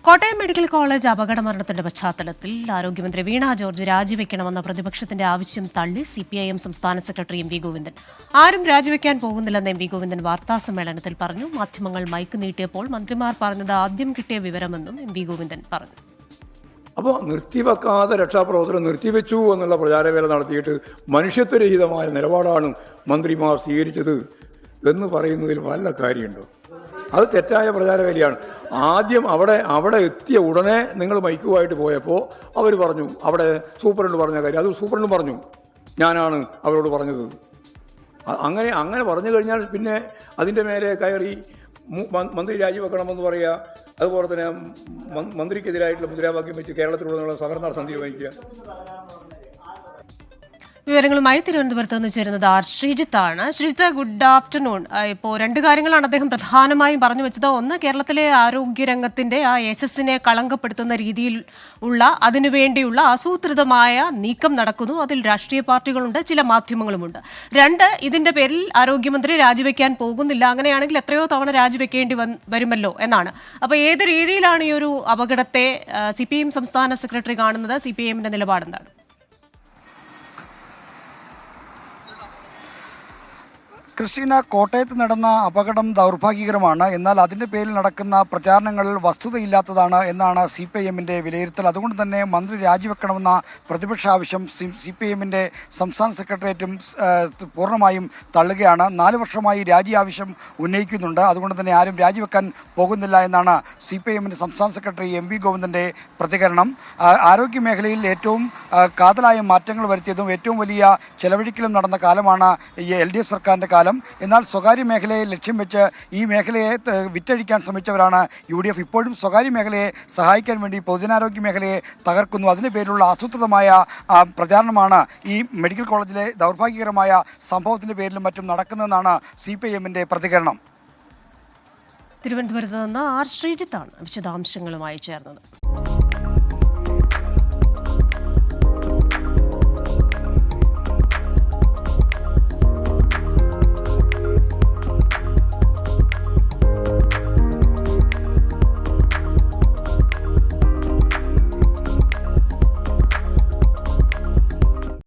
Kottayam medical college അപകടമരണത്തിന്റെ പശ്ചാത്തലത്തിൽ ആരോഗ്യമന്ത്രി വീണ George രാജിവെക്കണമെന്ന പ്രതിപക്ഷത്തിന്റെ ആവശ്യം തള്ളി സിപിഐഎം സംസ്ഥാന സെക്രട്ടറി എം വി ഗോവിന്ദൻ. ആരും രാജിവെക്കാൻ പോകുന്നില്ലെന്ന് എം വി ഗോവിന്ദൻ വാർത്താസമ്മേളനത്തിൽ പറഞ്ഞു. മാധ്യമങ്ങൾ മൈക്ക് നീട്ടിയപ്പോൾ മന്ത്രിമാർ പറഞ്ഞത് ആദ്യം കിട്ടിയ വിവരമെന്നും എം വി ഗോവിന്ദൻ പറഞ്ഞു. അപ്പോൾ നിർത്തിവെക്കാതെ രക്ഷാപ്രവർത്തനം നിർത്തിവെച്ചു എന്നുള്ള പ്രചാരവേല നടത്തിയിട്ട് മനുഷ്യത്വരഹിതമായ നിലപാടാണ് മന്ത്രിമാർ സ്വീകരിച്ചത് എന്ന് പറയുന്നതിൽ വല്ല കാര്യമുണ്ടോ? അത് തെറ്റായ പ്രചാരവേലയാണ്. ആദ്യം അവിടെ എത്തിയ ഉടനെ നിങ്ങൾ മൈക്കുമായിട്ട് പോയപ്പോൾ അവർ പറഞ്ഞു, അവിടെ സൂപ്രണ്ട് പറഞ്ഞ കാര്യം അത് സൂപ്രണ്ടും പറഞ്ഞു, ഞാനാണ് അവരോട് പറഞ്ഞത്. അങ്ങനെ പറഞ്ഞു കഴിഞ്ഞാൽ പിന്നെ അതിൻ്റെ മേലെ കയറി മന്ത്രി രാജിവെക്കണമെന്ന് പറയുക, അതുപോലെ തന്നെ മന്ത്രിക്കെതിരായിട്ടുള്ള മുദ്രാവാക്യം വെച്ച് കേരളത്തിലുടനീളം സമരം നടത്താൻ തീരുമാനിക്കുക. വിവരങ്ങളുമായി തിരുവനന്തപുരത്ത് നിന്ന് ചേരുന്നത് ആർ ശ്രീജിത്താണ്. Sreejith, good afternoon. ഇപ്പോൾ രണ്ട് കാര്യങ്ങളാണ് അദ്ദേഹം പ്രധാനമായും പറഞ്ഞു വെച്ചത്. ഒന്ന്, കേരളത്തിലെ ആരോഗ്യരംഗത്തിന്റെ ആ യശസ്സിനെ കളങ്കപ്പെടുത്തുന്ന രീതിയിൽ ഉള്ള അതിനുവേണ്ടിയുള്ള ആസൂത്രിതമായ നീക്കം നടക്കുന്നു. അതിൽ രാഷ്ട്രീയ പാർട്ടികളുണ്ട്, ചില മാധ്യമങ്ങളുമുണ്ട്. രണ്ട്, ഇതിന്റെ പേരിൽ ആരോഗ്യമന്ത്രി രാജിവെക്കാൻ പോകുന്നില്ല, അങ്ങനെയാണെങ്കിൽ എത്രയോ തവണ രാജിവെക്കേണ്ടി വരുമല്ലോ എന്നാണ്. അപ്പോൾ ഏത് രീതിയിലാണ് ഈ ഒരു അപകടത്തെ സിപിഐഎം സംസ്ഥാന സെക്രട്ടറി കാണുന്നത്? സിപിഐഎമ്മിന്റെ നിലപാടെന്താണ്? ക്രിസ്റ്റീന, കോട്ടയത്ത് നടന്ന അപകടം ദൗർഭാഗ്യകരമാണ്. എന്നാൽ അതിൻ്റെ പേരിൽ നടക്കുന്ന പ്രചാരണങ്ങൾ വസ്തുതയില്ലാത്തതാണ് എന്നാണ് CPIMന്റെ വിലയിരുത്തൽ. അതുകൊണ്ട് തന്നെ മന്ത്രി രാജിവെക്കണമെന്ന പ്രതിപക്ഷ ആവശ്യം CPIMന്റെ സംസ്ഥാന സെക്രട്ടേറിയറ്റും പൂർണ്ണമായും തള്ളുകയാണ്. 4 വർഷമായി രാജി ആവശ്യം ഉന്നയിക്കുന്നുണ്ട്. അതുകൊണ്ട് തന്നെ ആരും രാജിവെക്കാൻ പോകുന്നില്ല എന്നാണ് CPIMന്റെ സംസ്ഥാന സെക്രട്ടറി എം വി ഗോവിന്ദൻ്റെ പ്രതികരണം. ആരോഗ്യ മേഖലയിൽ ഏറ്റവും കാതലായ മാറ്റങ്ങൾ വരുത്തിയതും ഏറ്റവും വലിയ ചെലവഴിക്കലും നടന്ന കാലമാണ് ഈ LDF സർക്കാരിൻ്റെ കാലം. എന്നാൽ സ്വകാര്യ മേഖലയെ ലക്ഷ്യം വെച്ച് ഈ മേഖലയെ വിറ്റഴിക്കാൻ ശ്രമിച്ചവരാണ് UDF. ഇപ്പോഴും സ്വകാര്യ മേഖലയെ സഹായിക്കാൻ വേണ്ടി പൊതുജനാരോഗ്യ മേഖലയെ തകർക്കുന്നു. അതിൻ്റെ പേരിലുള്ള ആസൂത്രിതമായ പ്രചാരണമാണ് ഈ മെഡിക്കൽ കോളേജിലെ ദൗർഭാഗ്യകരമായ സംഭവത്തിൻ്റെ പേരിലും മറ്റും നടക്കുന്നതെന്നാണ് CPIMന്റെ പ്രതികരണം. തിരുവനന്തപുരത്ത് നിന്ന് ആർ ശ്രീജിത്താണ് വിശദാംശങ്ങളുമായി ചേർന്നത്.